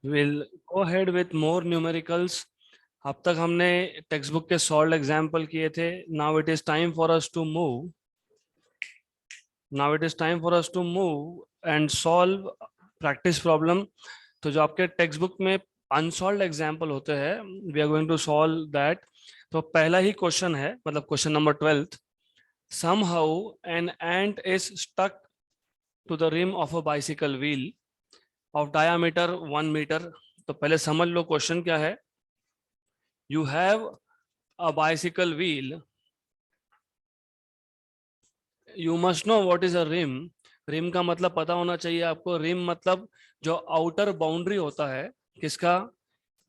We'll go ahead with more numericals. अब तक हमने टेक्स्ट बुक के सॉल्व एग्जाम्पल किए थे. Now it is time for us to move. Now it is time for us to move and solve practice problem. तो जो आपके textbook में अनसॉल्व एग्जाम्पल होते हैं, we are going to solve that. तो पहला ही क्वेश्चन है, मतलब question number 12. Somehow an ant is stuck to the rim of a bicycle wheel of diameter 1 meter. तो पहले समझ लो क्वेश्चन क्या है. You have a bicycle wheel. You must know what is a rim. Rim का मतलब पता होना चाहिए आपको. रिम मतलब जो आउटर बाउंड्री होता है किसका,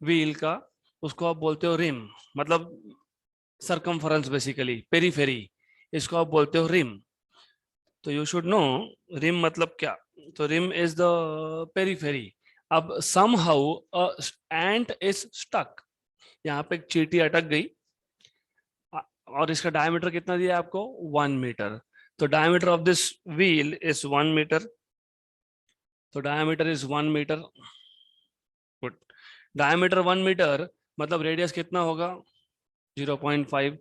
व्हील का, उसको आप बोलते हो रिम. मतलब सरकमफरेंस, बेसिकली पेरीफेरी, इसको आप बोलते हो रिम. तो यू शुड नो रिम मतलब क्या. तो रिम इज द पेरीफेरी. अब somehow a ant is stuck. यहाँ पे एक चींटी अटक गई और इसका डायमीटर कितना दिया है आपको, 1 मीटर. तो diameter of this wheel is 1 metre. तो diameter is 1 metre. Good. Diameter 1 metre मतलब रेडियस कितना होगा, 0.5.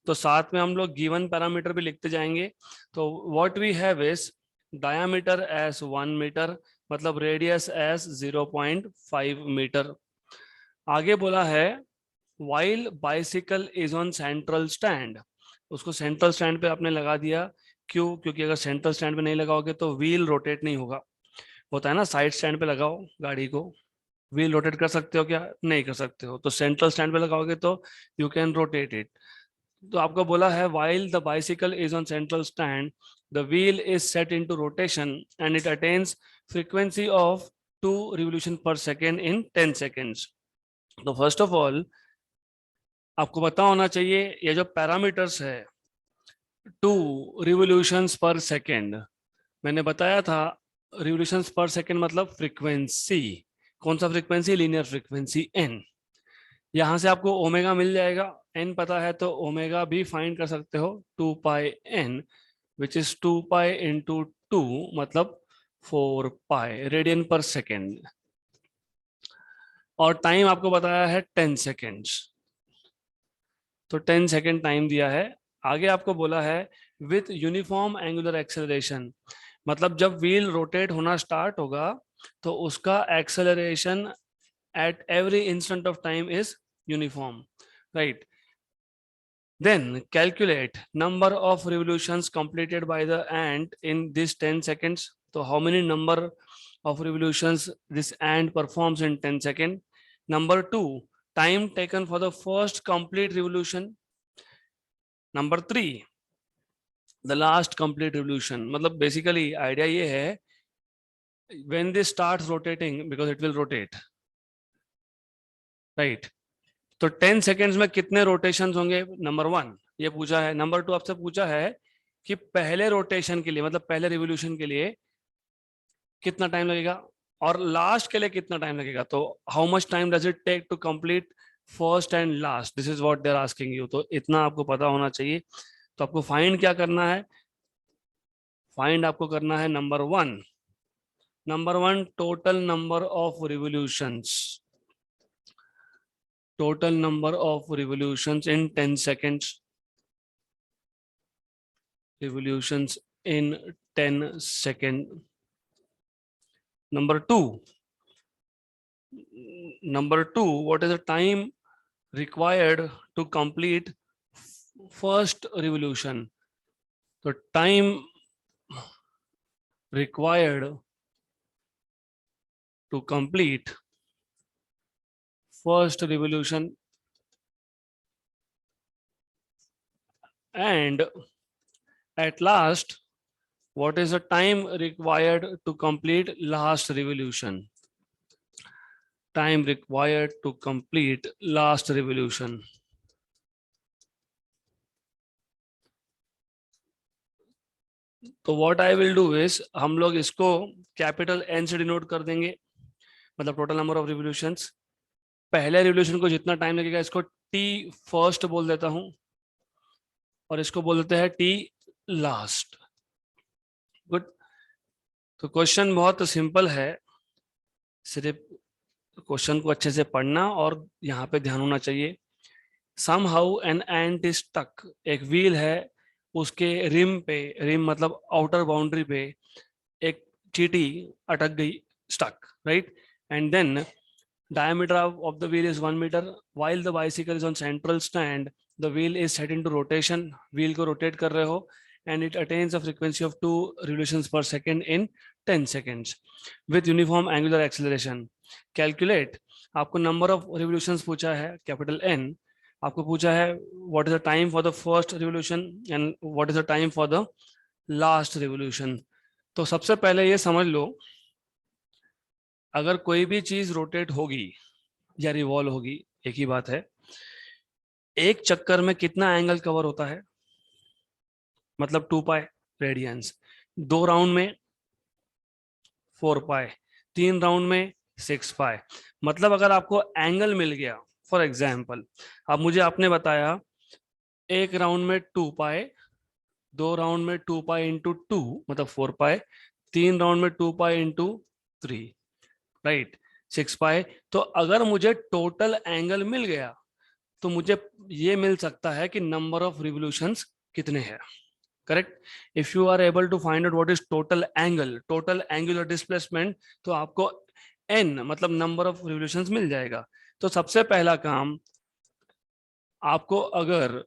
तो साथ में हम लोग गिवन पैरामीटर भी लिखते जाएंगे. तो what we have is diameter as 1 metre, मतलब रेडियस एज 0.5 मीटर. आगे बोला है while bicycle is on central stand. उसको सेंट्रल स्टैंड पे आपने लगा दिया. क्यों? क्योंकि अगर सेंट्रल स्टैंड पे नहीं लगाओगे तो व्हील रोटेट नहीं होगा. होता है ना, साइड स्टैंड पे लगाओ गाड़ी को, व्हील रोटेट कर सकते हो क्या, नहीं कर सकते हो. तो सेंट्रल स्टैंड पे लगाओगे तो यू कैन रोटेट इट. तो आपको बोला है while the bicycle is on central stand the wheel is set into rotation and it attains frequency of 2 revolution per second in 10 seconds. तो फर्स्ट ऑफ ऑल आपको पता होना चाहिए ये जो पैरामीटर्स है, 2 revolutions per second. मैंने बताया था रिवोल्यूशंस पर सेकेंड मतलब फ्रीक्वेंसी. कौन सा फ्रीक्वेंसी, लीनियर फ्रीक्वेंसी n. यहां से आपको ओमेगा मिल जाएगा. n पता है तो ओमेगा भी फाइंड कर सकते हो, 2πn, विच इज 2π × 2, मतलब 4π रेडियन पर सेकेंड. और टाइम आपको बताया है 10 सेकेंड्स. तो 10 सेकेंड टाइम दिया है. आगे आपको बोला है विथ यूनिफॉर्म एंगुलर एक्सेलरेशन, मतलब जब व्हील रोटेट होना स्टार्ट होगा तो उसका acceleration at every instant of time is uniform, right? Then calculate number of revolutions completed by the ant in this 10 seconds. So how many number of revolutions this ant performs in 10 seconds? Number 2, time taken for the first complete revolution. Number 3, the last complete revolution. मतलब basically idea ये है when this starts rotating, because it will rotate, right? तो 10 seconds में कितने rotations होंगे, number 1 ये पूछा है. नंबर 2 आपसे पूछा है कि पहले रोटेशन के लिए, मतलब पहले रिवोल्यूशन के लिए कितना टाइम लगेगा और लास्ट के लिए कितना टाइम लगेगा. तो how much time does it take to complete first and last, this is what they are asking you. तो इतना आपको पता होना चाहिए. तो आपको फाइंड क्या करना है, फाइंड आपको करना है number one total number of revolutions. Total number of revolutions in 10 seconds. Revolutions in 10 seconds. Number two, what is the time required to complete first revolution? So time required to complete first revolution, and at last, what is the time required to complete last revolution? Time required to complete last revolution. तो what I will do is, हम लोग इसको capital N से denote कर देंगे, मतलब total number of revolutions. पहले revolution को जितना टाइम लगेगा इसको टी फर्स्ट बोल देता हूं और इसको बोल देते हैं टी लास्ट. गुड. तो क्वेश्चन बहुत सिंपल है, सिर्फ क्वेश्चन को अच्छे से पढ़ना और यहाँ पे ध्यान होना चाहिए। somehow an ant is stuck, एक व्हील है, उसके रिम पे, रिम मतलब आउटर बाउंड्री पे एक चींटी अटक गई, stuck, right? And then diameter of the wheel is 1 meter while the bicycle is on central stand, the wheel is set into rotation, wheel को rotate कर रहे हो, and it attains a frequency of 2 revolutions per second in 10 seconds with uniform angular acceleration. Calculate, आपको number of revolutions पूछा है capital N, आपको पूछा है what is the time for the first revolution and what is the time for the last revolution. तो सबसे पहले ये समझ लो, अगर कोई भी चीज रोटेट होगी या रिवॉल्व होगी, एक ही बात है, एक चक्कर में कितना एंगल कवर होता है, मतलब 2 पाई रेडियंस, 2 राउंड में 4 पाई, 3 राउंड में 6 पाई। मतलब अगर आपको एंगल मिल गया, फॉर एग्जाम्पल अब मुझे आपने बताया एक राउंड में 2 पाई, 2 राउंड में 2 पाई इंटू 2 मतलब 4 पाई, 3 राउंड में 2 पाई इंटू 3, राइट, 6 पाई। तो अगर मुझे टोटल एंगल मिल गया तो मुझे ये मिल सकता है कि नंबर ऑफ रिवोल्यूशंस कितने हैं, correct? If you are able to find out what is total angle, total angular displacement, तो आपको एन मतलब नंबर ऑफ रिवोल्यूशंस मिल जाएगा। तो सबसे पहला काम, आपको अगर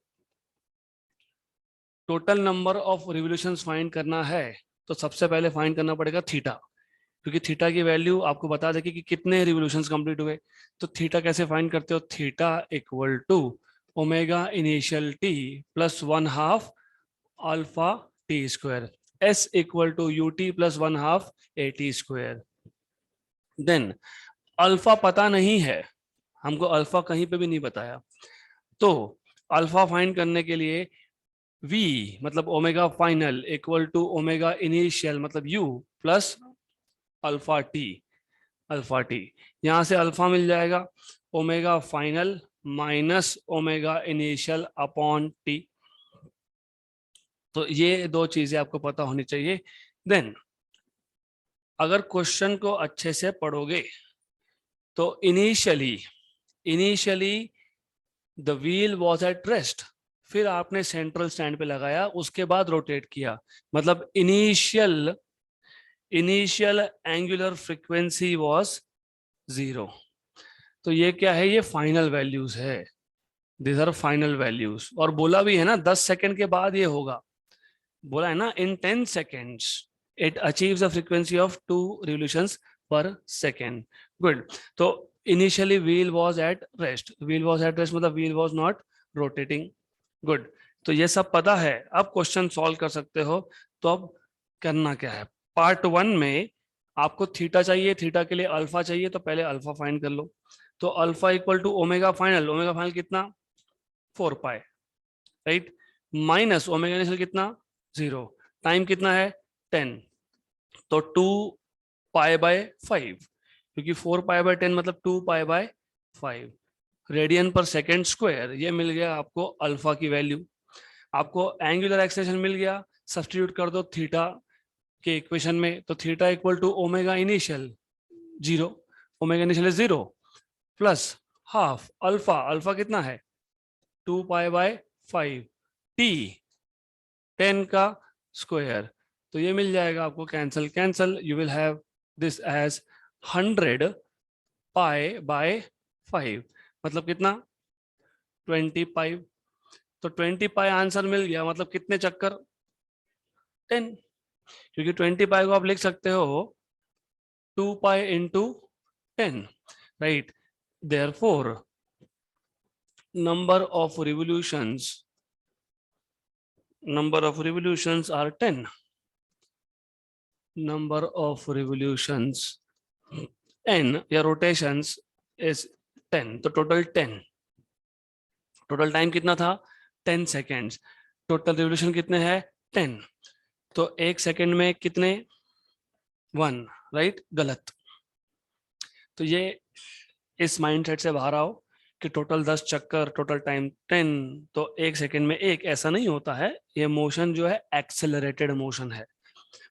total number of revolutions find करना है तो सबसे पहले फाइंड करना पड़ेगा थीटा, क्योंकि थीटा की वैल्यू आपको बता देगी कि कितने रिवोल्यूशंस कंप्लीट हुए। तो थीटा कैसे फाइंड करते हो? Theta equal to omega initial t plus 1/2 alpha t square, s equal to u t plus 1/2 a t square. Then alpha पता नहीं है हमको, अल्फा कहीं पे भी नहीं बताया, तो अल्फा फाइंड करने के लिए v मतलब omega final equal to omega initial मतलब u plus alpha t, alpha t, यहां से अल्फा मिल जाएगा omega final minus omega initial upon t. तो ये दो चीजें आपको पता होनी चाहिए। देन अगर क्वेश्चन को अच्छे से पढ़ोगे तो initially the wheel was at rest, फिर आपने सेंट्रल स्टैंड पे लगाया, उसके बाद रोटेट किया, मतलब इनिशियल एंगुलर फ्रीक्वेंसी वॉज 0। तो ये क्या है? ये फाइनल वैल्यूज है, दिस आर फाइनल वैल्यूज। और बोला भी है ना 10 सेकंड के बाद ये होगा, बोला है ना इन 10 seconds it achieves a frequency of 2 revolutions per second. Good. तो initially wheel was at rest, wheel was at rest मतलब wheel was not rotating. Good. तो ये सब पता है, अब क्वेश्चन सॉल्व कर सकते हो। तो अब करना क्या है? पार्ट 1 में आपको थीटा चाहिए, थीटा के लिए अल्फा चाहिए, तो पहले अल्फा फाइंड कर लो। तो alpha equal to omega final, omega final कितना? 4 pi, right, minus omega initial कितना? 0, टाइम कितना है? 10, तो 2 पाई/5, क्योंकि 4 पाई/10 मतलब 2 पाई/5 रेडियन पर सेकेंड स्क्वायर। ये मिल गया आपको अल्फा की वैल्यू। आपको एंगुलर एक्सेलरेशन मिल गया, सब्स्टिट्यूट कर दो थीटा के इक्वेशन में, तो theta equal to omega initial 0, omega initial 0 plus half alpha, alpha कितना है? 2 पाई/5 टी 10 का स्क्वायर। तो ये मिल जाएगा आपको, cancel cancel, you will have this as 100 पाई/5 मतलब कितना? 25। तो 20 पाई आंसर मिल गया, मतलब कितने चक्कर? 10, क्योंकि 20 पाई को आप लिख सकते हो 2 pi into 10, right? Therefore number of revolutions are 10, number of revolutions n या rotations is 10, तो टोटल 10, टोटल टाइम कितना था? 10 सेकेंड्स, टोटल रिवोल्यूशन कितने हैं? 10, तो एक सेकेंड में कितने? 1, राइट? गलत। तो ये इस माइंडसेट से बाहर आओ कि टोटल 10 चक्कर, टोटल टाइम 10, तो एक सेकेंड में एक, ऐसा नहीं होता है। ये मोशन जो है एक्सेलरेटेड मोशन है।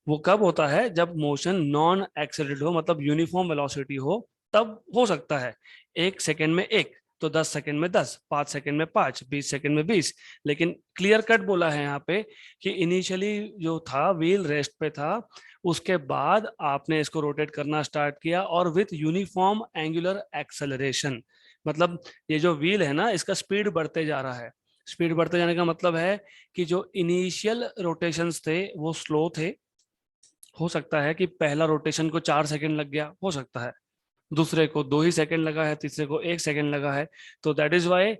वो कब होता है? जब मोशन नॉन एक्सेलरेटेड हो, मतलब यूनिफॉर्म वेलोसिटी हो, तब हो सकता है 1 सेकेंड में 1, तो 10 सेकेंड में 10, 5 सेकेंड में 5, 20 सेकेंड में 20। लेकिन क्लियर कट बोला है यहाँ पे कि इनिशियली जो था व्हील रेस्ट पे था, उसके बाद आपने इसको रोटेट करना स्टार्ट किया और विथ यूनिफॉर्म एंगुलर एक्सेलरेशन। मतलब ये जो व्हील है ना, इसका स्पीड बढ़ते जा रहा है। स्पीड बढ़ते जाने का मतलब है कि जो इनिशियल रोटेशंस थे वो स्लो थे। हो सकता है कि पहला रोटेशन को 4 सेकेंड लग गया, हो सकता है दूसरे को 2 ही सेकेंड लगा है, तीसरे को 1 सेकेंड लगा है। तो दैट इज वाई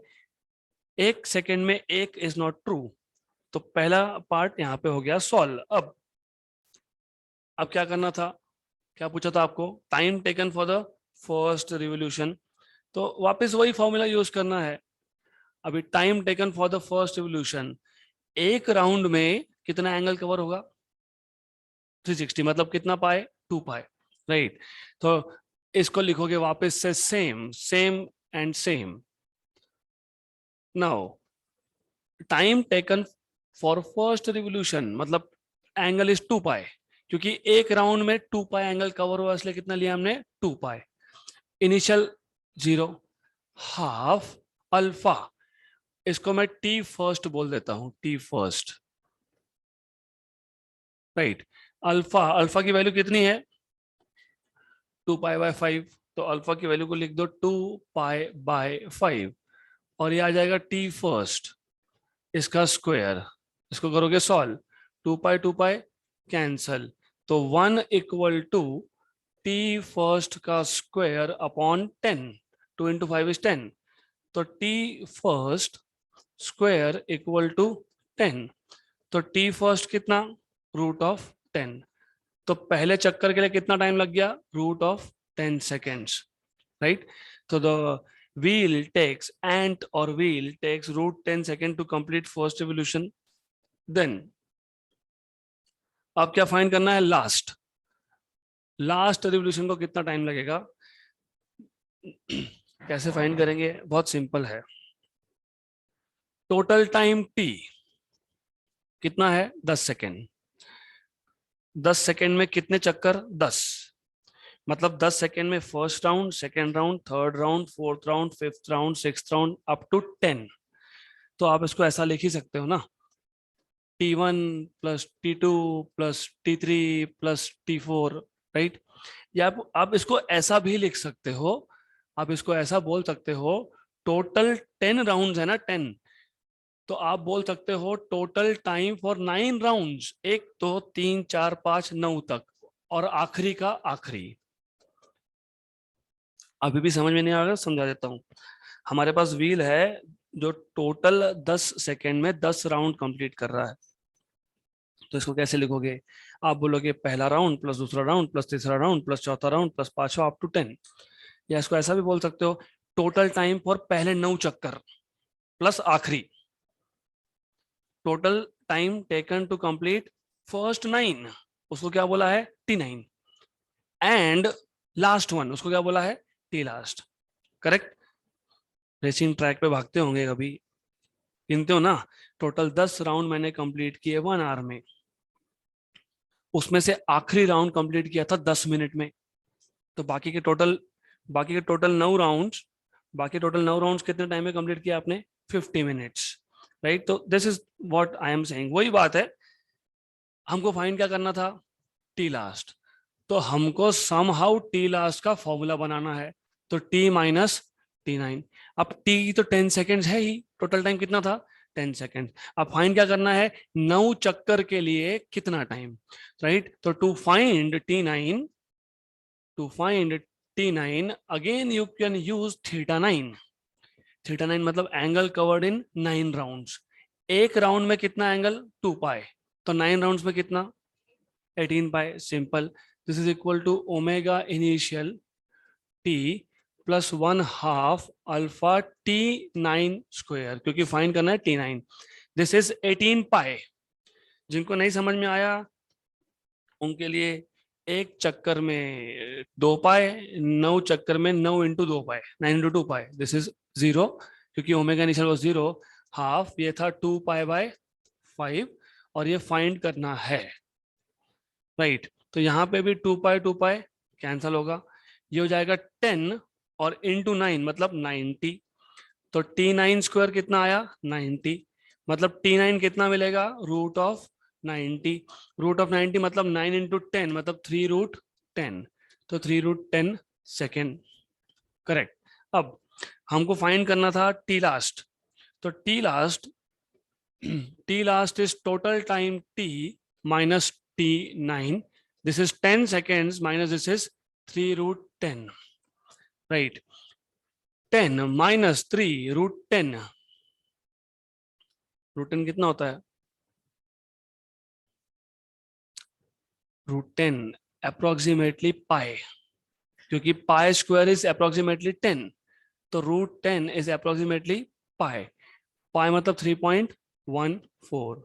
1 सेकेंड में 1 इज नॉट ट्रू। तो पहला पार्ट यहाँ पे हो गया सॉल्व। अब क्या करना था, क्या पूछा था आपको, time taken for the first revolution. तो वापस वही फॉर्मूला यूज करना है। अभी time taken for the first revolution, एक राउंड में कितना एंगल कवर होगा, 360, मतलब कितना पाए, 2 पाए, राइट। तो इसको लिखोगे वापस से same same and same. Now time taken for first revolution मतलब एंगल इज 2 पाए, क्योंकि एक राउंड में 2 पाए एंगल कवर हुआ, इसलिए कितना लिया हमने, 2 पाए। इनिशियल 0, हाफ अल्फा, इसको मैं टी फर्स्ट बोल देता हूं, T first, right. Alpha, alpha की वैल्यू कितनी है, 2 पाई बाय 5। तो अल्फा की वैल्यू को लिख दो 2 पाई बाय 5, और ये आ जाएगा टी फर्स्ट, इसका स्क्वायर। इसको करोगे सॉल्व, 2 पाई कैंसल, तो 1 = टी फर्स्ट का स्क्वायर अपॉन 10। 2 × 5 = 10, तो टी फर्स्ट स्क्वायर = 10। तो टी फर्स्ट कितना, √10। तो पहले चक्कर के लिए कितना टाइम लग गया, √10 seconds, राइट। तो the wheel takes ant or wheel takes √10 seconds to complete first revolution. Then अब क्या फाइंड करना है, लास्ट रिवोल्यूशन को कितना टाइम लगेगा। कैसे फाइंड करेंगे, बहुत सिंपल है। टोटल टाइम टी कितना है, 10 सेकेंड। 10 सेकेंड में कितने चक्कर, 10, मतलब 10 सेकेंड में first round, second round, third round, fourth round, fifth round, sixth round, up to 10। तो आप इसको ऐसा लिख ही सकते हो ना, T1 + T2 + T3 + T4, right. या आप इसको ऐसा भी लिख सकते हो, आप इसको ऐसा बोल सकते हो, टोटल 10 राउंड है ना, 10, तो आप बोल सकते हो टोटल टाइम फॉर 9 राउंड, 1 2 3 4 5 9 तक, और आखिरी का आखिरी। अभी भी समझ में नहीं आ रहा, समझा देता हूँ। हमारे पास व्हील है जो टोटल 10 सेकेंड में 10 राउंड कंप्लीट कर रहा है। तो इसको कैसे लिखोगे, आप बोलोगे पहला राउंड प्लस दूसरा राउंड प्लस तीसरा राउंड प्लस चौथा राउंड प्लस पांचवा अप टू 10। या इसको ऐसा भी बोल सकते हो, टोटल टाइम फॉर पहले 9 चक्कर प्लस आखिरी, total time taken to complete first 9, उसको क्या बोला है, T9। एंड लास्ट वन, उसको क्या बोला है, T last. Correct. Racing track पे भागते होंगे कभी, गिनते हो ना, टोटल 10 राउंड मैंने कंप्लीट किए 1 आवर में, उसमें से आखिरी राउंड कंप्लीट किया था 10 मिनट में। तो बाकी के टोटल 9 राउंड्स, बाकी टोटल 9 राउंड्स कितने टाइम में कंप्लीट किया आपने, 50 मिनट्स, राइट। तो this is what I am saying, वही बात है। हमको फाइंड क्या करना था, टी लास्ट। तो हमको सम हाउ टी लास्ट का फॉर्मूला बनाना है। तो T - T9। अब टी तो 10 सेकेंड्स है ही, टोटल टाइम कितना था, 10 सेकेंड। अब फाइंड क्या करना है, 9 चक्कर के लिए कितना टाइम, राइट। तो to find T9 again you can use θ9। θ9 मतलब एंगल कवर्ड इन 9 राउंड्स। एक राउंड में कितना एंगल, 2 पाए, तो 9 राउंड्स में कितना, 18 pi, simple. This is equal to omega initial t plus 1/2 alpha T9 square, क्योंकि फाइंड करना है T9। दिस इज 18 पाए। जिनको नहीं समझ में आया उनके लिए, एक चक्कर में 2 पाए, 9 चक्कर में 9 × 2 पाए, 9 × 2 पाए, दिस इज 0, क्योंकि ओमेगा इनिशियल वाज 0। हाफ ये था 2 पाई बाय 5, और ये फाइंड करना है, राइट। तो यहाँ पे भी 2 पाई कैंसल होगा, ये हो जाएगा 10 और इंटू 9 मतलब 90। तो T9 स्क्वायर कितना आया 90, मतलब T9 कितना मिलेगा रूट ऑफ 90। रूट ऑफ 90 मतलब 9 इंटू 10 मतलब 3√10, तो 3√10 सेकेंड। करेक्ट। अब हमको फाइंड करना था टी लास्ट, तो T last T last is total time T minus T9, this is 10 seconds minus this is 3√10, right? 10 minus 3√10, √10 कितना होता है √10 अप्रोक्सीमेटली पाई, क्योंकि पाई स्क्वायर इज अप्रोक्सीमेटली 10, तो √10 इज अप्रोक्सीमेटली पाई। पाई मतलब 3.14,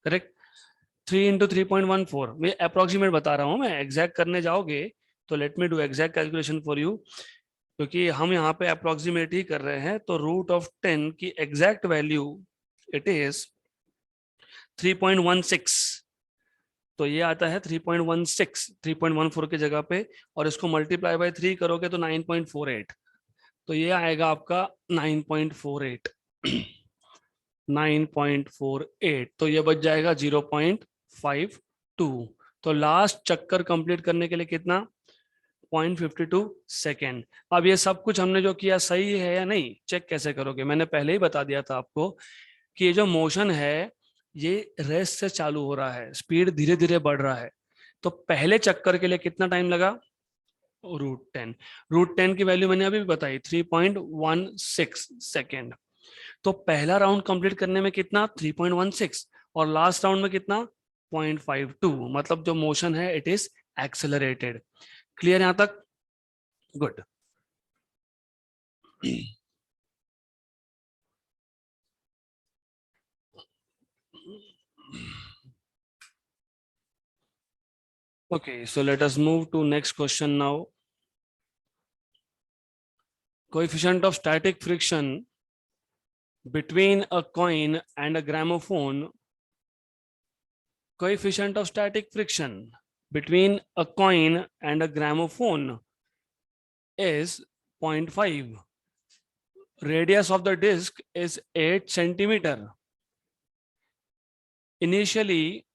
करेक्ट। 3 इंटू 3.14, मैं अप्रोक्सीमेट बता रहा हूं, मैं एग्जैक्ट करने जाओगे तो let me do exact calculation for you, क्योंकि हम यहाँ पे अप्रोक्सीमेट ही कर रहे हैं। तो √10 की एग्जैक्ट वैल्यू इट इज 3.16, तो ये आता है 3.16, 3.14 की जगह पे, और इसको मल्टीप्लाई बाय 3 करोगे तो 9.48, तो ये आएगा आपका 9.48। 9.48, तो ये बच जाएगा 0.52। तो लास्ट चक्कर कंप्लीट करने के लिए कितना 0.52 सेकेंड। अब ये सब कुछ हमने जो किया सही है या नहीं, चेक कैसे करोगे, मैंने पहले ही बता दिया था आपको कि ये जो मोशन है ये रेस्ट से चालू हो रहा है, स्पीड धीरे धीरे बढ़ रहा है। तो पहले चक्कर के लिए कितना टाइम लगा √10, √10 की वैल्यू मैंने अभी भी बताई 3.16 सेकेंड। तो पहला राउंड कंप्लीट करने में कितना 3.16, और लास्ट राउंड में कितना 0.52, मतलब जो मोशन है इट इज एक्सेलरेटेड। क्लियर यहां तक? Good. Okay, so let us move to next question now. Coefficient of static friction between a coin and a gramophone. Coefficient of static friction between a coin and a gramophone is 0.5. Radius of the disc is 8 centimeter. Initially,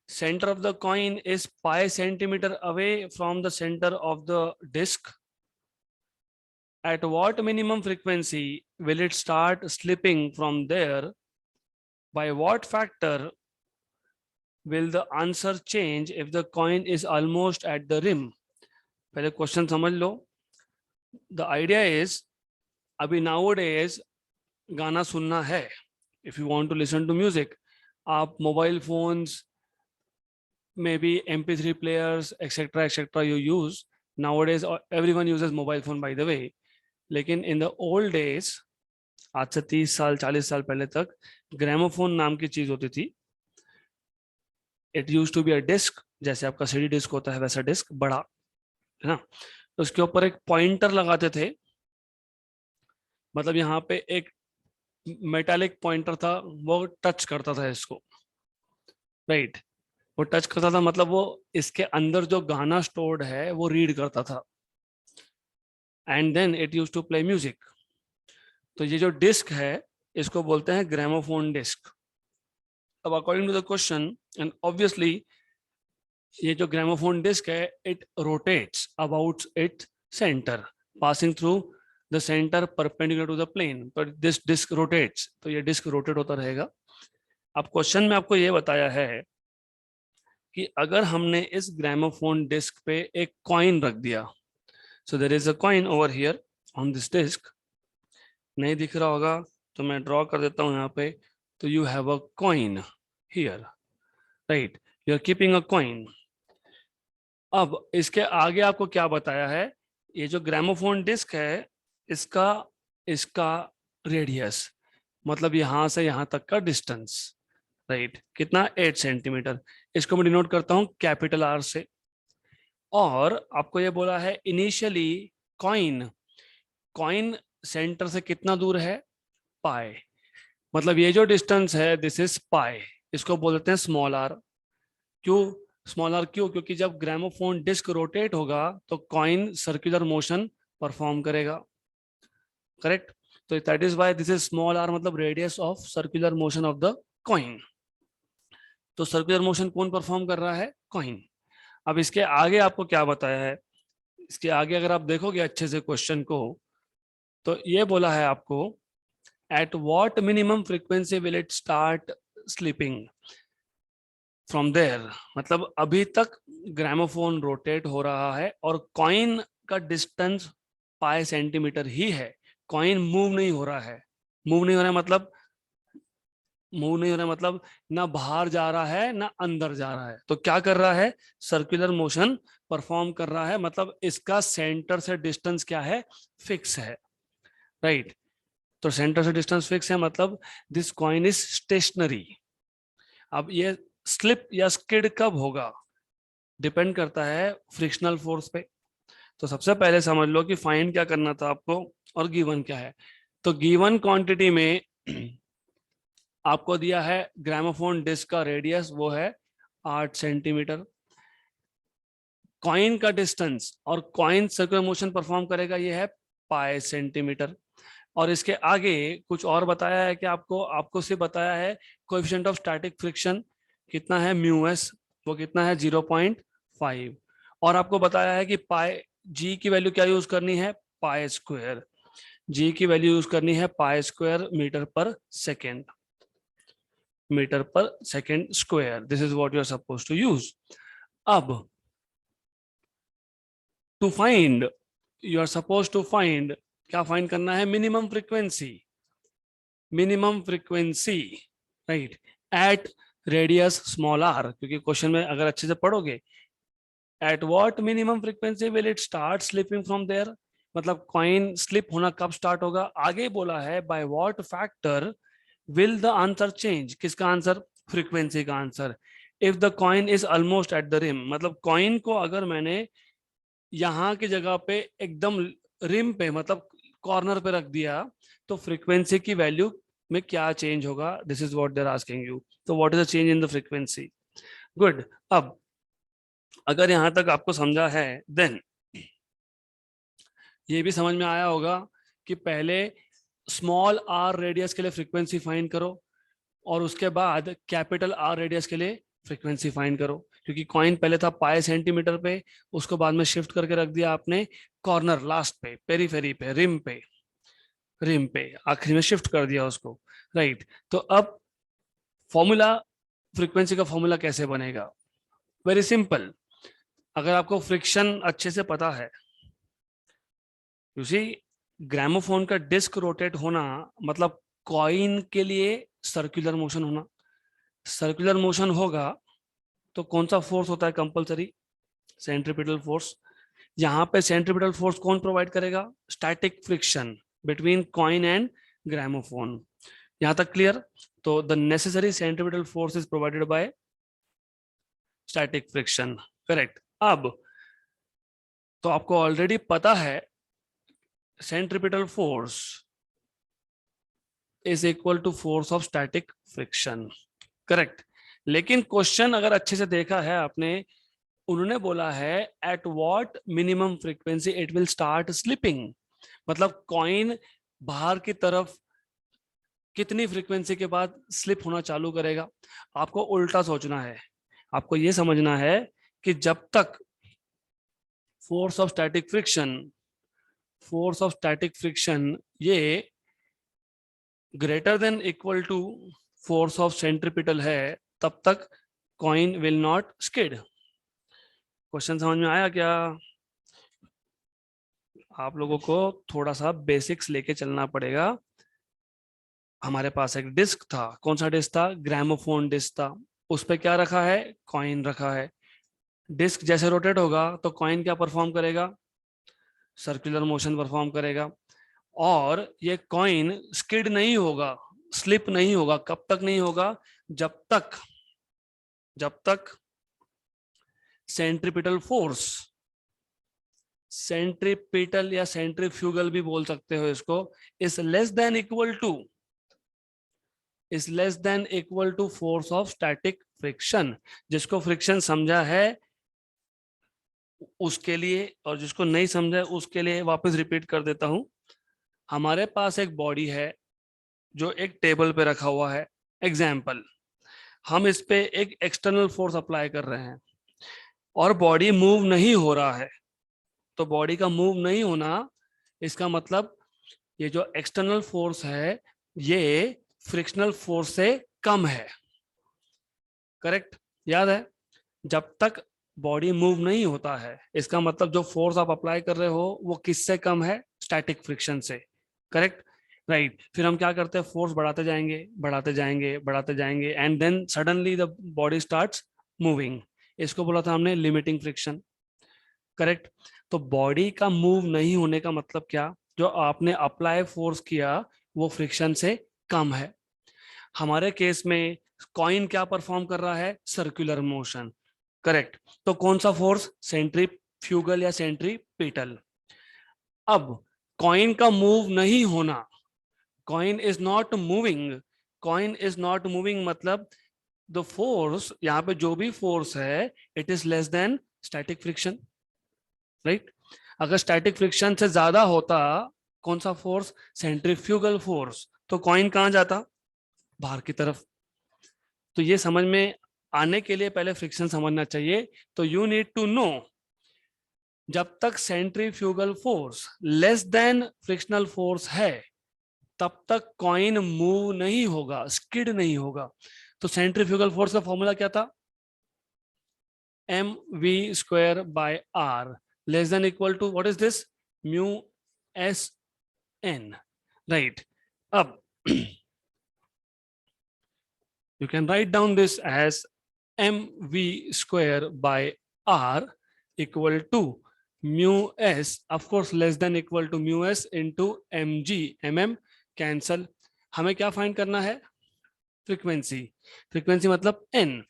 center of the coin is pi centimeter away from the center of the disc. At what minimum frequency will it start slipping from there? By what factor will the answer change if the coin is almost at the rim? पहले question समझ लो। The idea is, अभी nowadays गाना सुनना है, if you want to listen to music, आप mobile phones, maybe MP3 players, etc., you use. Nowadays everyone uses mobile phone, by the way. लेकिन in the old days, आज से 30 साल 40 साल पहले तक ग्रामोफोन नाम की चीज होती थी। It used to be a disc, जैसे आपका सीडी डिस्क होता है वैसा डिस्क बड़ा, है ना। तो उसके ऊपर एक पॉइंटर लगाते थे, मतलब यहाँ पे एक मेटालिक पॉइंटर था, वो टच करता था इसको, राइट। वो टच करता था मतलब वो इसके अंदर जो गाना स्टोर्ड है वो रीड करता था, and then it used to play music. तो ये जो डिस्क है इसको बोलते हैं ग्रामोफोन डिस्क। अब according to the question, and obviously ये जो ग्रामोफोन डिस्क है it rotates about its centre, passing through the centre perpendicular to the plane, पर दिस डिस्क रोटेट्स, तो ये डिस्क रोटेट होता रहेगा। अब क्वेश्चन में आपको ये बताया है कि अगर हमने इस ग्रामोफोन डिस्क पे एक कॉइन रख दिया, so there is a coin over here on this disc, नहीं दिख रहा होगा तो मैं ड्रॉ कर देता हूं यहाँ पे, तो you have a coin here, right, you are keeping a coin. अब इसके आगे आपको क्या बताया है, ये जो ग्रामोफोन डिस्क है इसका इसका रेडियस, मतलब यहां से यहां तक का डिस्टेंस, राइट, कितना 8 सेंटीमीटर। इसको मैं डिनोट करता हूं कैपिटल आर से। और आपको ये बोला है इनिशियली कॉइन, कॉइन सेंटर से कितना दूर है पाई, मतलब ये जो डिस्टेंस है दिस इज पाई, इसको बोलते हैं स्मॉल आर। क्यों स्मॉल आर क्यों? क्योंकि जब ग्रामोफोन डिस्क रोटेट होगा तो कॉइन सर्कुलर मोशन परफॉर्म करेगा, करेक्ट? तो that is why this is small r, मतलब radius of circular motion of the coin. तो सर्कुलर मोशन कौन परफॉर्म कर रहा है? कॉइन। अब इसके आगे आपको क्या बताया है, इसके आगे अगर आप देखोगे अच्छे से क्वेश्चन को, तो ये बोला है आपको at what minimum frequency will it start slipping from there. मतलब अभी तक ग्रामोफोन रोटेट हो रहा है और कॉइन का डिस्टेंस पाई सेंटीमीटर ही है, कॉइन मूव नहीं हो रहा है। मूव नहीं हो रहा है मतलब, मूव नहीं हो रहा है मतलब ना बाहर जा रहा है ना अंदर जा रहा है, तो क्या कर रहा है? सर्कुलर मोशन परफॉर्म कर रहा है, मतलब इसका सेंटर से डिस्टेंस क्या है? फिक्स है, राइट? तो सेंटर से डिस्टेंस फिक्स है, मतलब दिस कॉइन इज स्टेशनरी। अब ये स्लिप या स्किड कब होगा, डिपेंड करता है फ्रिक्शनल फोर्स पे। तो सबसे पहले समझ लो कि फाइंड क्या करना था आपको और गिवन क्या है। तो गिवन क्वांटिटी में आपको दिया है ग्रामोफोन डिस्क का रेडियस, वो है 8 सेंटीमीटर। कॉइन का डिस्टेंस और कॉइन सर्कुलर मोशन परफॉर्म करेगा, ये है पाई सेंटीमीटर। और इसके आगे कुछ और बताया है कि आपको आपको सिर्फ बताया है कोएफिशिएंट ऑफ स्टैटिक फ्रिक्शन कितना है, म्यू एस, वो कितना है 0.5। और आपको बताया है कि पाई जी की वैल्यू क्या यूज करनी है, पाई स्क्वायर। जी की वैल्यू यूज करनी है पाई स्क्वायर मीटर पर सेकेंड, मीटर पर second square, this is what you are suppose to use. अब to find, you are suppose to find, क्या फाइंड करना है? Minimum frequency, minimum frequency, right, at radius small r. क्योंकि question में अगर अच्छे से पढ़ोगे, at what minimum frequency will it start slipping from there, मतलब कॉइन स्लिप होना कब स्टार्ट होगा। आगे बोला है by what factor will the answer change, किसका आंसर? फ्रीक्वेंसी का answer. If the coin is almost at the rim, मतलब कॉइन को अगर मैंने यहाँ की जगह पे एकदम रिम पे, मतलब कॉर्नर पे रख दिया, तो फ्रीक्वेंसी की वैल्यू में क्या चेंज होगा, this is what they are asking you. तो what is the change in the frequency? Good. अब अगर यहां तक आपको समझा है, देन ये भी समझ में आया होगा कि पहले स्मॉल आर रेडियस के लिए फ्रीक्वेंसी फाइंड करो और उसके बाद कैपिटल आर रेडियस के लिए फ्रीक्वेंसी फाइंड करो। क्योंकि कॉइन पहले था पाई सेंटीमीटर पे, उसको बाद में शिफ्ट करके रख दिया आपने कॉर्नर, लास्ट पे, पेरीफेरी पे, रिम पे, रिम पे आखिरी में शिफ्ट कर दिया उसको, राइट? तो अब फॉर्मूला, फ्रीक्वेंसी का फॉर्मूला कैसे बनेगा? Very simple. अगर आपको फ्रिक्शन अच्छे से पता है, उसी ग्रामोफोन का डिस्क रोटेट होना मतलब कॉइन के लिए सर्कुलर मोशन होना। सर्कुलर मोशन होगा तो कौन सा फोर्स होता है कंपलसरी? Centripetal force. यहाँ पे सेंट्रीपिटल फोर्स कौन प्रोवाइड करेगा? Static friction between coin and gramophone. यहाँ तक क्लियर? तो the necessary centripetal force is provided by static friction, correct? अब तो आपको ऑलरेडी पता है centripetal force is equal to force of static friction, correct? लेकिन क्वेश्चन अगर अच्छे से देखा है आपने, उन्होंने बोला है at what minimum frequency it will start slipping, मतलब कॉइन बाहर की तरफ कितनी फ्रीक्वेंसी के बाद स्लिप होना चालू करेगा। आपको उल्टा सोचना है, आपको यह समझना है कि जब तक force of static friction, force of static friction ये greater than equal to force of centripetal है, तब तक coin will not skid. Question समझ में आया क्या? आप लोगों को थोड़ा सा बेसिक्स लेके चलना पड़ेगा। हमारे पास एक डिस्क था, कौन सा डिस्क था? ग्रामोफोन डिस्क था। उस पे क्या रखा है? कॉइन रखा है। डिस्क जैसे रोटेट होगा तो कॉइन क्या परफॉर्म करेगा? सर्कुलर मोशन परफॉर्म करेगा। और ये कॉइन स्किड नहीं होगा, स्लिप नहीं होगा। कब तक नहीं होगा? जब तक सेंट्रीपिटल फोर्स, सेंट्रीपिटल या सेंट्रीफ्यूगल भी बोल सकते हो इसको, is less than equal to, is less than equal to force of static friction. जिसको फ्रिक्शन समझा है उसके लिए, और जिसको नहीं समझा है उसके लिए वापस रिपीट कर देता हूं। हमारे पास एक बॉडी है जो एक टेबल पे रखा हुआ है, एग्जाम्पल। हम इस पे एक एक्सटर्नल फोर्स अप्लाई कर रहे हैं और बॉडी मूव नहीं हो रहा है। तो बॉडी का मूव नहीं होना, इसका मतलब ये जो एक्सटर्नल फोर्स है ये फ्रिक्शनल फोर्स से कम है। करेक्ट? याद है, जब तक बॉडी मूव नहीं होता है इसका मतलब जो फोर्स आप अप्लाई कर रहे हो वो किससे कम है? स्टैटिक फ्रिक्शन से। करेक्ट? राइट। फिर हम क्या करते हैं, फोर्स बढ़ाते जाएंगे बढ़ाते जाएंगे बढ़ाते जाएंगे and then suddenly the body starts moving. इसको बोला था हमने लिमिटिंग फ्रिक्शन। करेक्ट? तो बॉडी का मूव नहीं होने का मतलब क्या? जो आपने अप्लाई फोर्स किया वो फ्रिक्शन से कम है। हमारे केस में कॉइन क्या परफॉर्म कर रहा है? Circular motion. करेक्ट? तो कौन सा फोर्स? सेंट्रीफ्यूगल या सेंट्रीपिटल। अब कॉइन का मूव नहीं होना, coin is not moving, coin is not moving मतलब द फोर्स, यहाँ पे जो भी फोर्स है it is less then static friction. Right? अगर स्टैटिक फ्रिक्शन से ज्यादा होता, कौन सा फोर्स? सेंट्रीफ्यूगल फोर्स, तो कॉइन कहाँ जाता? बाहर की तरफ। तो ये समझ में आने के लिए पहले फ्रिक्शन समझना चाहिए। तो यू नीड टू नो, जब तक centrifugal force less than frictional force है तब तक कॉइन मूव नहीं होगा, स्किड नहीं होगा। तो सेंट्रीफ्यूगल फोर्स का फॉर्मूला क्या था? mv² by r less than equal to what is this? Mu s n. Right? अब you can write down this as mv² by r equal to mu s, of course less than equal to mu s into mg, mm cancel. हमें क्या find करना है? Frequency. Frequency मतलब n।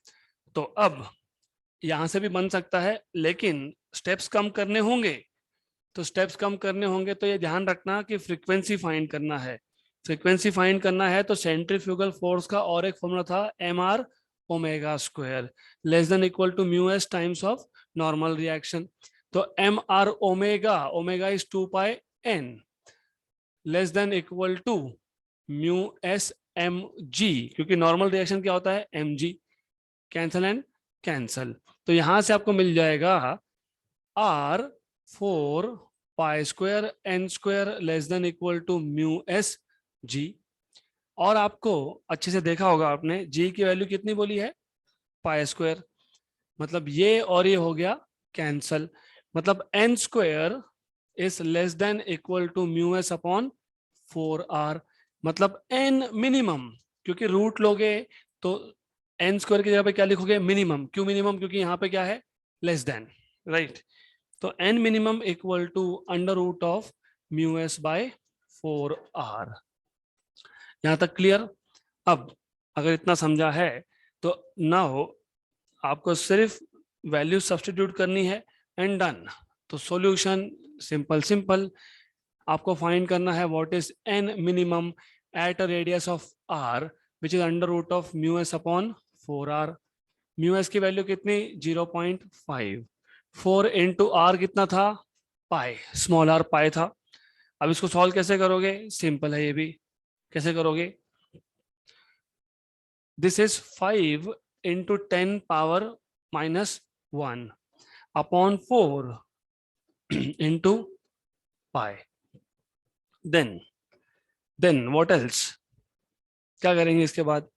तो अब यहां से भी बन सकता है लेकिन स्टेप्स कम करने होंगे। तो स्टेप्स कम करने होंगे तो ये ध्यान रखना कि फ्रीक्वेंसी फाइंड करना है। फ्रीक्वेंसी फाइंड करना है तो सेंट्रीफ्यूगल फोर्स का और एक फॉर्मूला था mr⍵² less than equal to mu s times of normal reaction. तो mr omega, omega is 2πn less than equal to mu s m g, क्योंकि नॉर्मल रिएक्शन क्या होता है? M g. Cancel and cancel. तो यहां से आपको मिल जाएगा r4π² n² less than equal to mu s g. और आपको अच्छे से देखा होगा आपने, जी की वैल्यू कितनी बोली है? π²। मतलब ये और ये हो गया कैंसल। मतलब n² is less than equal to mu s upon 4r। मतलब n मिनिमम, क्योंकि रूट लोगे तो n² की जगह पे क्या लिखोगे? मिनिमम। क्यों मिनिमम? क्योंकि यहाँ पे क्या है? Less than. राइट? तो n minimum equal to under root of mu s by 4r। यहां तक क्लियर? अब अगर इतना समझा है तो ना हो, आपको सिर्फ वैल्यू सब्स्टिट्यूट करनी है एंड डन। तो सॉल्यूशन सिंपल सिंपल, आपको फाइंड करना है what is n minimum at a radius of r which is under root of mu s upon 4r। Mu s की वैल्यू कितनी? 0.5। 4 इंटू आर कितना था? पाई, स्मॉल आर पाई था। अब इसको सॉल्व कैसे करोगे? सिंपल है ये भी। कैसे करोगे? This is 5 into 10⁻⁻1 upon 4 into pi. Then what else? क्या करेंगे इसके बाद?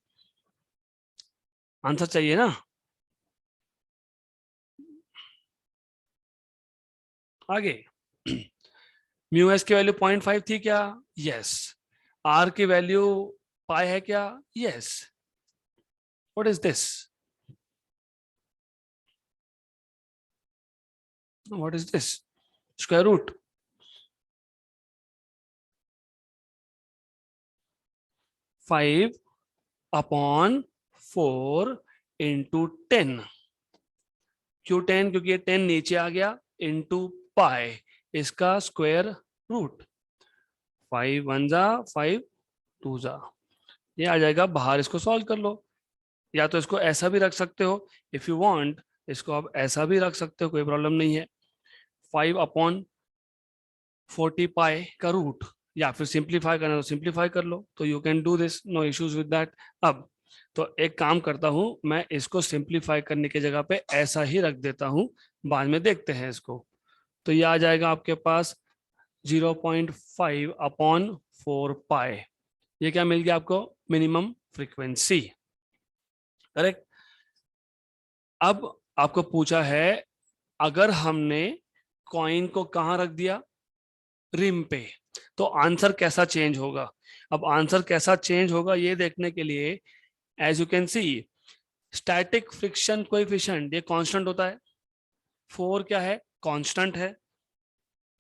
आंसर चाहिए ना? आगे म्यू एस की वैल्यू 0.5 थी क्या? यस। आर की वैल्यू पाई है क्या? Yes. What is this? What is this? Square root. 5 upon 4 into 10। क्यों 10? क्योंकि ये 10 नीचे आ गया, इंटू पाई, इसका स्क्वायर रूट। 5 1 जा 5 2 जा, ये आ जाएगा बाहर। इसको सॉल्व कर लो। या तो इसको ऐसा भी रख सकते हो, इफ यू वांट इसको आप ऐसा भी रख सकते हो, कोई प्रॉब्लम नहीं है। 5/40 पाई का रूट, या फिर सिंप्लीफाई करना तो सिंप्लीफाई कर लो, तो you can do this, no issues with that. अब तो एक काम करता हूं, मैं इसको सिंप्लीफाई करने की जगह पे ऐसा ही रख देता हूं, बाद में देखते हैं इसको। तो ये आ जाएगा आपके पास 0.5/4 पाई। ये क्या मिल गया आपको? Minimum frequency. करेक्ट। अब आपको पूछा है, अगर हमने कॉइन को कहां रख दिया? रिम पे, तो आंसर कैसा चेंज होगा? अब आंसर कैसा चेंज होगा ये देखने के लिए, as you can see, static friction coefficient ये कांस्टेंट होता है, 4 क्या है? कांस्टेंट है।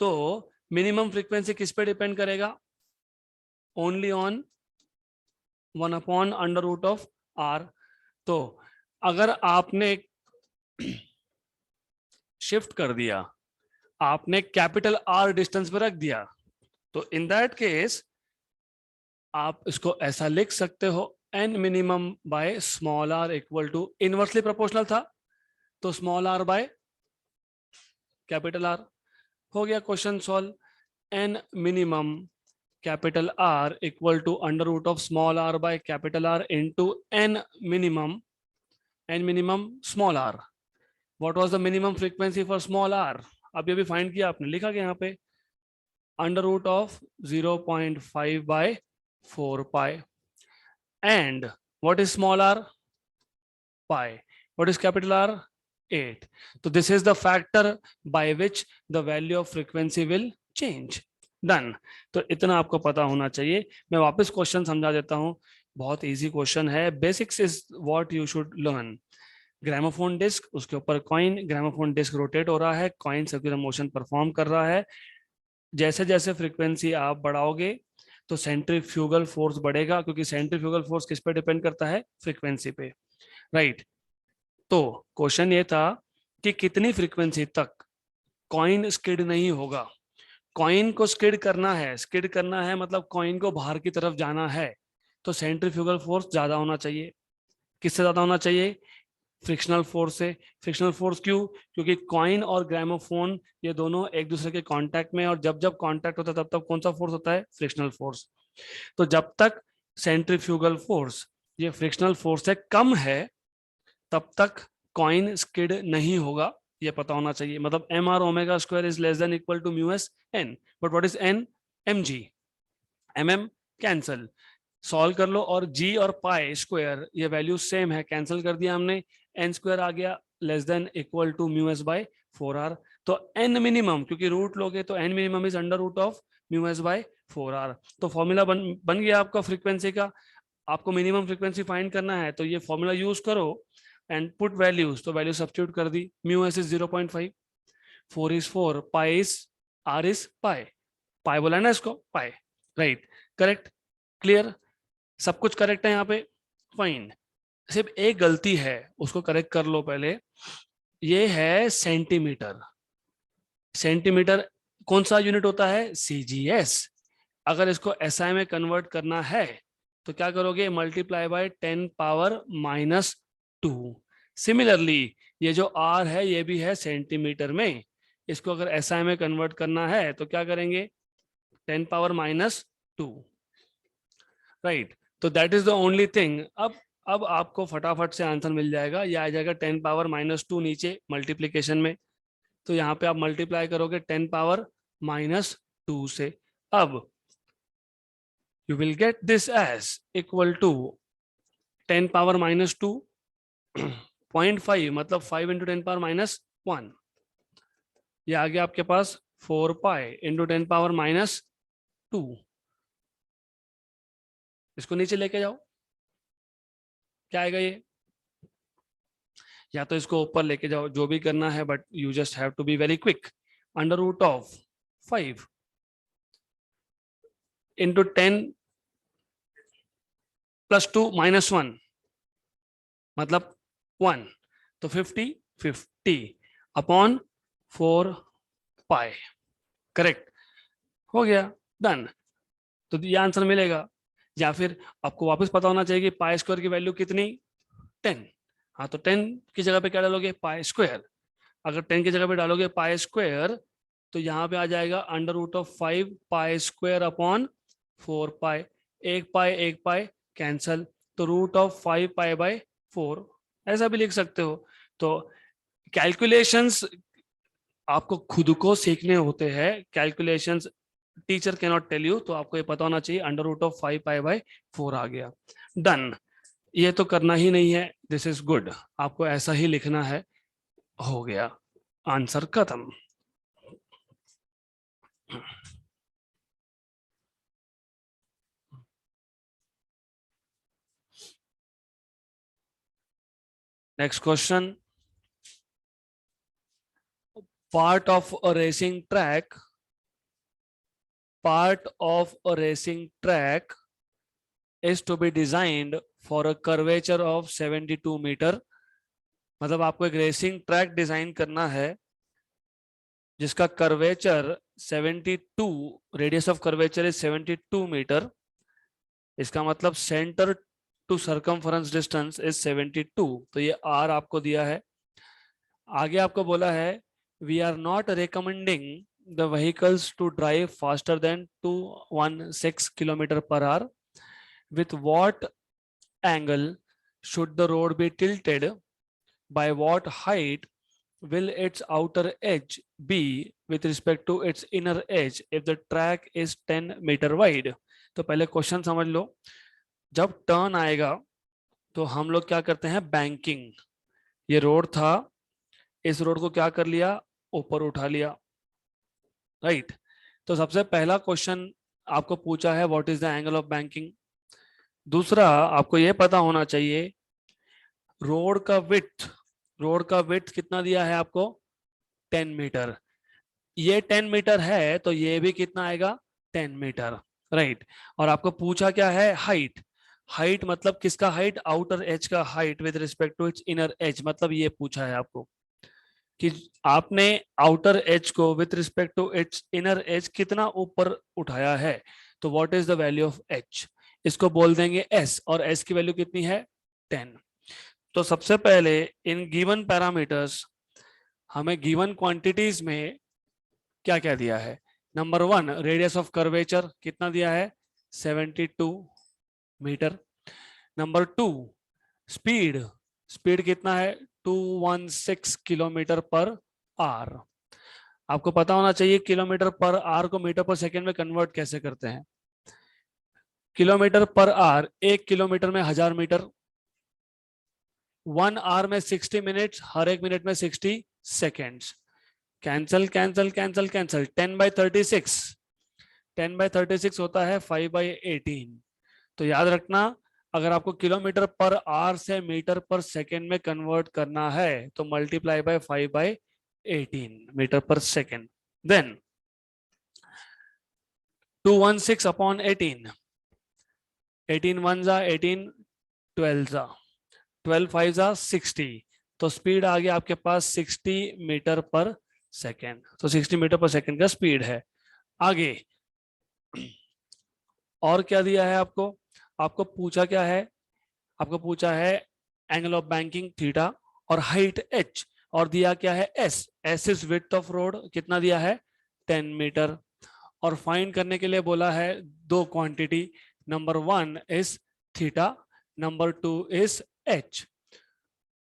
तो मिनिमम फ्रीक्वेंसी किस पे डिपेंड करेगा? Only on 1/√r। तो अगर आपने शिफ्ट कर दिया, आपने कैपिटल आर डिस्टेंस पे रख दिया, तो इन दैट केस आप इसको ऐसा लिख सकते हो, n minimum by small r equal to, inversely proportional था तो small r by capital r. हो गया question solve. N minimum capital r equal to √ऑफ small r by capital r into n minimum small r. What was the minimum frequency for small r? अब ये भी find किया आपने, लिखा गया यहाँ पे √of 0.5/4 pi. And what is small r? Pi. What is capital R? 8. So this is the factor by which the value of frequency will change. Done. तो इतना आपको पता होना चाहिए। मैं वापस क्वेश्चन समझा देता हूँ, बहुत इजी क्वेश्चन है। Basics is what you should learn. Gramophone disc, उसके ऊपर कॉइन, ग्रामोफोन डिस्क रोटेट हो रहा है, कॉइन सर्कुलर मोशन परफॉर्म कर रहा है। जैसे जैसे फ्रीक्वेंसी आप बढ़ाओगे तो सेंट्रीफ्यूगल फोर्स बढ़ेगा, क्योंकि सेंट्रीफ्यूगल फोर्स किस पे डिपेंड करता है? फ्रीक्वेंसी पे, राइट। तो क्वेश्चन ये था कि कितनी फ्रीक्वेंसी तक कॉइन स्किड नहीं होगा। कॉइन को स्किड करना है मतलब कॉइन को बाहर की तरफ जाना है, तो सेंट्रीफ्यूगल फोर्स ज्यादा होना चाहिए। किससे ज्यादा होना चाहिए? फ्रिक्शनल फोर्स से। फ्रिक्शनल फोर्स क्यों? क्योंकि कॉइन और ग्रामोफोन ये दोनों एक दूसरे के कांटेक्ट में, और जब जब कांटेक्ट होता है तब तब कौन सा फोर्स होता है? Frictional force. तो जब तक सेंट्रीफ्यूगल फोर्स ये फ्रिक्शनल फोर्स से कम है, तब तक कॉइन स्किड नहीं होगा, ये पता होना चाहिए। मतलब mr⍵² is less than equal to μs n, but what is n? mg। mm cancel, solve कर लो, और g और पाई स्क्वायर ये वैल्यू सेम है, कैंसिल कर दिया हमने, n स्क्वायर आ गया less than equal to μs/4r। तो n मिनिमम, क्योंकि रूट लोगे तो n minimum is √of μs/4r। तो फॉर्मूला बन गया आपका फ्रीक्वेंसी का। आपको मिनिमम फ्रीक्वेंसी फाइंड करना है तो ये फॉर्मूला यूज करो एंड पुट वैल्यूज। तो वैल्यू सब्स्टिट्यूट कर दी, μs is 0.5, 4 is 4, pi is r is pi, pi बोला ना इसको, पाई, राइट। करेक्ट, क्लियर, सब कुछ करेक्ट है यहाँ पे, फाइन। सिर्फ एक गलती है, उसको करेक्ट कर लो पहले। ये है सेंटीमीटर। सेंटीमीटर कौन सा यूनिट होता है? CGS। अगर इसको SI में कन्वर्ट करना है तो क्या करोगे? Multiply by 10⁻²। सिमिलरली ये जो R है ये भी है सेंटीमीटर में, इसको अगर SI में कन्वर्ट करना है तो क्या करेंगे? 10⁻², राइट। तो that is the only thing. अब आपको फटाफट से आंसर मिल जाएगा, ये आ जाएगा 10⁻² नीचे मल्टीप्लीकेशन में। तो यहाँ पे आप मल्टीप्लाई करोगे 10⁻² से। अब you will get this as equal to 10⁻², 0.5 मतलब 5 into 10⁻1। ये आ गया आपके पास 4 पाई इंटू 10⁻²। इसको नीचे लेके जाओ, क्या आएगा ये? या तो इसको ऊपर लेके जाओ, जो भी करना है, but you just have to be very quick. √ऑफ 5 इंटू 10 + 2 - 1 मतलब 1, तो 50 अपॉन 4 पाई। करेक्ट, हो गया, डन। तो ये आंसर मिलेगा। या फिर आपको वापस पता होना चाहिए कि पाई स्क्वायर की वैल्यू कितनी? 10। हाँ, तो 10 की जगह पे क्या डालोगे, पाई स्क्वायर। अगर 10 की जगह पे डालोगे पाई स्क्वायर तो यहाँ पे आ जाएगा under root of 5 pi square upon 4 pi. एक पाई कैंसल, तो रूट ऑफ 5 पाई बाय 4, ऐसा भी लिख सकते हो। तो कैलकुलेशंस आपको खुद को सीखने होते हैं, calculations teacher can not tell you, तो आपको ये पता होना चाहिए under root of 5 pi by 4 आ गया। डन, ये तो करना ही नहीं है, दिस इज गुड, आपको ऐसा ही लिखना है। हो गया, आंसर खत्म। Next question, part of a racing track part of a racing track is to be designed for a curvature of 72 metre. मतलब आपको एक रेसिंग ट्रैक डिजाइन करना है जिसका curvature 72, radius of curvature is 72 metre. इसका मतलब centre to circumference distance is 72, तो ये आर आपको दिया है। आगे आपको बोला है we are not recommending the vehicles to drive faster than 216 kilometre per hour. With what angle should the road be tilted, by what height will its outer edge be with respect to its inner edge if the track is 10 metre wide। तो पहले question समझ लो, जब turn आएगा तो हम लोग क्या करते हैं, बैंकिंग। ये रोड था, इस रोड को क्या कर लिया, ऊपर उठा लिया, राइट। तो सबसे पहला क्वेश्चन आपको पूछा है what is the angle of banking. दूसरा आपको यह पता होना चाहिए रोड का विड्थ कितना दिया है आपको, 10 मीटर। ये 10 मीटर है तो ये भी कितना आएगा, 10 मीटर, राइट। और आपको पूछा क्या है, हाइट। हाइट मतलब किसका हाइट, आउटर एज का height with respect to its inner edge. मतलब ये पूछा है आपको कि आपने आउटर एज को with respect to its inner edge कितना ऊपर उठाया है, तो what is the value of h, इसको बोल देंगे एस, और एस की वैल्यू कितनी है, 10। तो सबसे पहले इन गिवन पैरामीटर्स हमें गिवन क्वांटिटीज में क्या क्या दिया है। नंबर 1 रेडियस ऑफ कर्वेचर कितना दिया है, 72 मीटर। नंबर 2 स्पीड, स्पीड कितना है, 216 किलोमीटर पर आवर। आपको पता होना चाहिए किलोमीटर पर आवर को मीटर पर सेकंड में कन्वर्ट कैसे करते हैं। किलोमीटर पर आवर, 1 किलोमीटर में 1000 मीटर, 1 आवर में 60 मिनट्स, हर एक मिनट में 60 seconds. Cancel cancel cancel cancel, 10/36, 10/36 होता है 5/18। तो याद रखना, अगर आपको किलोमीटर पर आवर से मीटर पर सेकेंड में कन्वर्ट करना है तो मल्टीप्लाई बाय 5/18 मीटर पर सेकेंड। देन 216 अपॉन 18, 18 1 जा 18, 12 जा 12 5 जा 60, तो स्पीड आ गया आपके पास 60 मीटर पर सेकेंड। तो 60 मीटर पर सेकेंड का स्पीड है। आगे और क्या दिया है आपको, आपको पूछा क्या है, आपको पूछा है एंगल ऑफ बैंकिंग थीटा और हाइट एच, और दिया क्या है S, S is width of road, कितना दिया है, 10 मीटर। और फाइंड करने के लिए बोला है दो क्वांटिटी, नंबर 1 इज थीटा, नंबर 2 इज एच।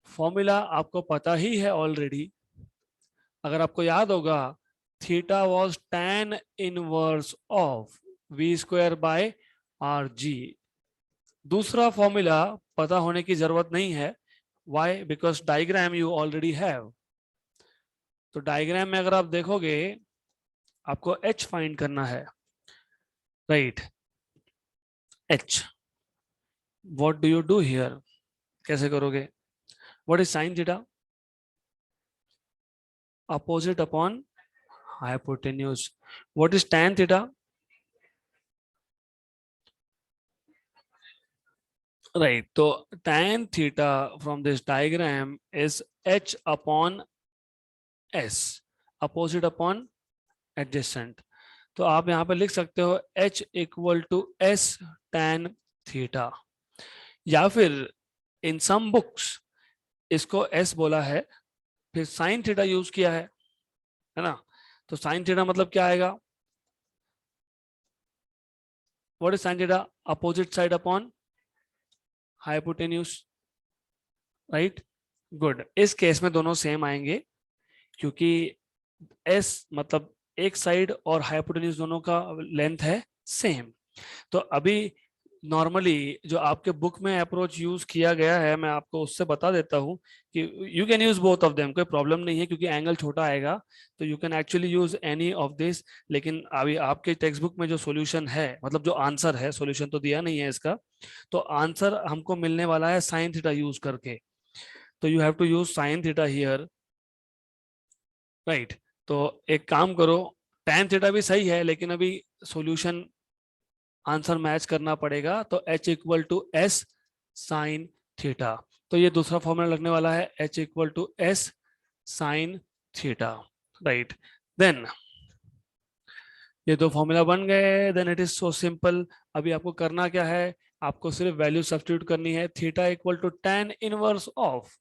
फॉर्मूला आपको पता ही है ऑलरेडी, अगर आपको याद होगा theta was tan inverse of v square by R G. दूसरा फॉर्मूला पता होने की जरूरत नहीं है, why, because diagram you already have. तो डायग्राम में अगर आप देखोगे आपको h फाइंड करना है, right, h। What do you do here, कैसे करोगे, what is sine theta, opposite upon hypotenuse. What is tan theta, right. तो tan theta from this diagram is h upon s, opposite upon adjacent. तो आप यहाँ पे लिख सकते हो h equal to s tan theta, या फिर इन सम बुक्स इसको एस बोला है, फिर साइन थीटा यूज किया है ना। तो साइन थीटा मतलब क्या आएगा, what is sine theta, opposite side upon hypotenuse, right. Good, इस केस में दोनों सेम आएंगे क्योंकि एस मतलब एक साइड और हाइपोटेन्यूज दोनों का लेंथ है सेम। तो अभी नॉर्मली जो आपके बुक में अप्रोच यूज किया गया है, मैं आपको उससे बता देता हूं कि you can use both of them, कोई प्रॉब्लम नहीं है क्योंकि एंगल छोटा आएगा, तो you can actually use any of this. लेकिन अभी आपके टेक्स्ट बुक में जो सॉल्यूशन है, मतलब जो आंसर है, सॉल्यूशन तो दिया नहीं है इसका, तो आंसर हमको मिलने वाला है साइन थीटा यूज करके। तो you have to use sine theta here, right. तो एक काम करो, tan थीटा भी सही है लेकिन अभी सॉल्यूशन आंसर मैच करना पड़ेगा, तो h equal to S sine theta. तो ये दूसरा फॉर्मूला लगने वाला है h equal to S sine theta, right. Then ये दो फॉर्मूला बन गए, then it is so simple. अभी आपको करना क्या है, आपको सिर्फ वैल्यू सब्स्टिट्यूट करनी है। Theta equal to tan inverse of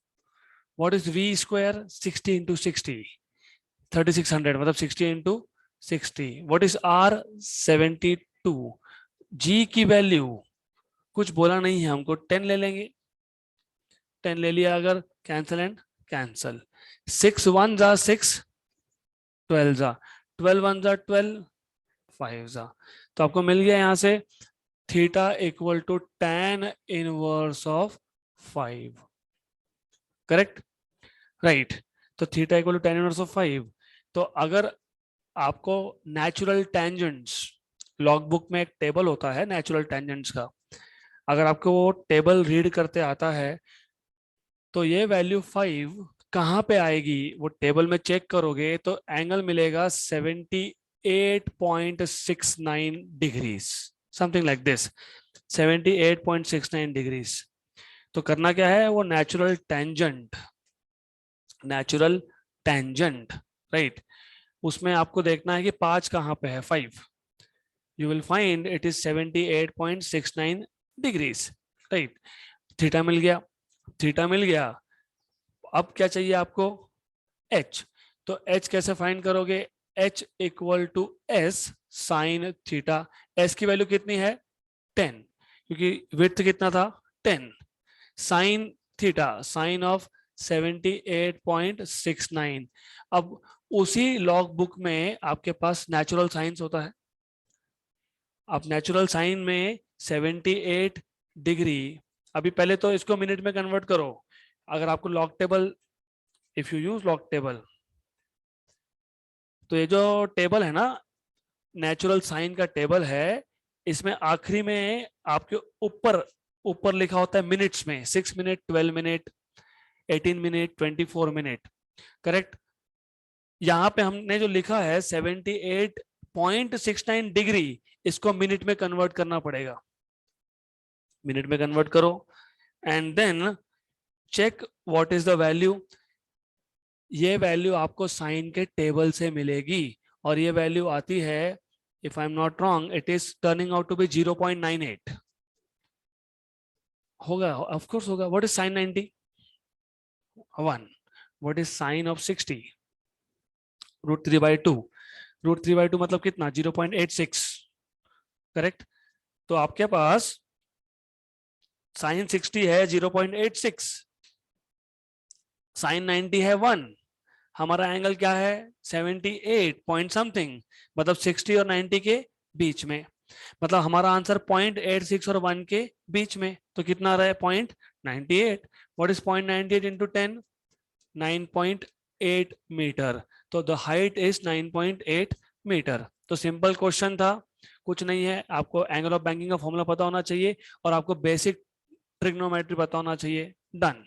what is v square 60 into 60, 3600 मतलब 60 into 60, what is r 72, g की वैल्यू कुछ बोला नहीं है हमको, 10 ले लेंगे, 10 ले लिया अगर, कैंसल एंड कैंसल, 6 1 जा 6, 12 जा 12 1 जा 12, 5 जा, तो आपको मिल गया यहाँ से theta equal to tan inverse of 5, correct, right. तो theta equal to tan inverse of 5। तो अगर आपको नेचुरल टेंजेंट्स, लॉग बुक में एक टेबल होता है नेचुरल टेंजेंट्स का, अगर आपको वो टेबल रीड करते आता है तो ये वैल्यू 5 कहाँ पे आएगी, वो टेबल में चेक करोगे तो एंगल मिलेगा 78.69 degrees, something like this, 78.69 degrees. तो करना क्या है, वो नेचुरल टेंजेंट, राइट, उसमें आपको देखना है कि 5 कहाँ पे है, 5, you will find it is 78.69 degrees, right। Theta मिल गया, थीटा मिल गया, अब क्या चाहिए आपको, h। तो h कैसे फाइंड करोगे, h equal to s sine theta, s की वैल्यू कितनी है 10, क्योंकि विड्थ कितना था 10, साइन थीटा साइन ऑफ 78.69। अब उसी लॉग बुक में आपके पास नेचुरल साइंस होता है, आप नेचुरल साइन में 78 डिग्री, अभी पहले तो इसको मिनट में कन्वर्ट करो, अगर आपको log table, if you use log table, तो ये जो टेबल है ना, नेचुरल साइन का टेबल है, इसमें आखिरी में आपके ऊपर ऊपर लिखा होता है मिनट्स में, 6 minute, 12 minute, 18 minute, 24 minute, correct. यहाँ पे हमने जो लिखा है 78.69 डिग्री, इसको मिनट में कन्वर्ट करना पड़ेगा, मिनट में कन्वर्ट करो and then check what is the value. ये वैल्यू आपको साइन के टेबल से मिलेगी और ये वैल्यू आती है, if I am not wrong, it is turning out to be 0.98 होगा, ऑफ कोर्स होगा। What is sine 90, 1, what is sine of 60, √3/2, √3/2 मतलब कितना 0.86, करेक्ट। तो आपके पास साइन 60 है 0.86, साइन 90 है 1, हमारा एंगल क्या है 78 पॉइंट समथिंग, मतलब 60 और 90 के बीच में, मतलब हमारा आंसर 0.86 और 1 के बीच में, तो कितना आ रहा है 0.98। व्हाट इज 0.98 इंटू 10, 9.8 मीटर, तो द हाइट इज 9.8 मीटर। तो सिंपल क्वेश्चन था, कुछ नहीं है, आपको एंगल ऑफ बैंकिंग का फॉर्मूला पता होना चाहिए और आपको बेसिक ट्रिग्नोमेट्री पता होना चाहिए, डन।